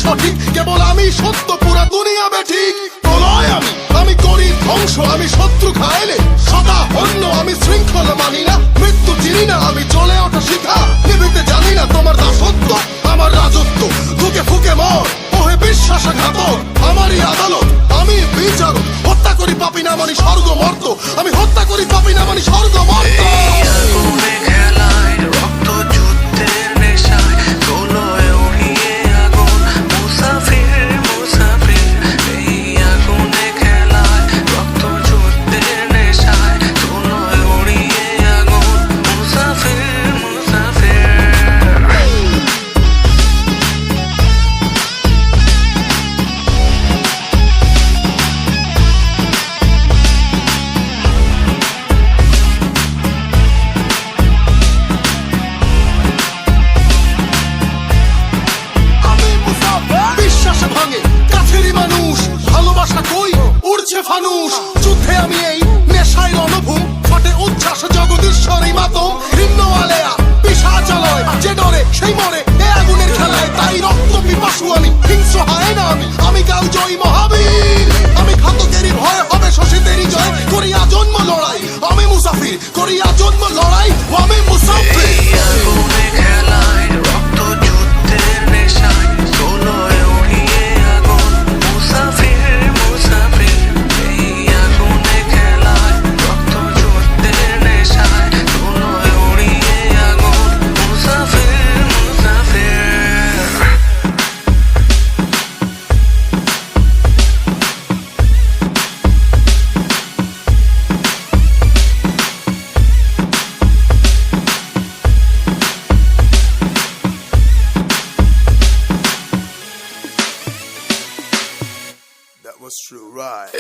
সঠিক, কেবল আমি সত্য, পুরা দুনিয়া বেঠিক। প্রলয় আমি করি ধ্বংস, আমি শত্রু খাইলে সদা হন্য, আমি শৃঙ্খলা মানি না, মৃত্যু চিনি না, আমি চলে ওঠা শিখা, নিভিতে জানি না তোমার দাসত্ব আমার রাজত্ব। ফুকে ফুকে মর ওহে বিশ্বাসঘাতক, আমারই আদালত, আমি বিচারক। হত্যা করি পাপি না মানি স্বর্গ মর্ত, আমি হত্যা করি পাপি না মানি স্বর্গ মর্ত। ফানুষ যুদ্ধে আমি এই নেশায় রণভূম, ফটে উচ্ছ্বাস জগদীশ্বরী মাতম। হীন আলেয়া পিশাচালয়, যে ডরে সেই মরে এ আগুনের খেলায়, তাই রক্ত পিপাসু আমি, হিংস্র হয় না আমি কাল জয়ী মহাবীর। আমি ঘাতকেরই ভয় হবে শোষিতেরই জয়, করিয়া জন্ম লড়াই আমি মুসাফির, করিয়া জন্ম লড়াই আমি মুসাফির। That was true, right?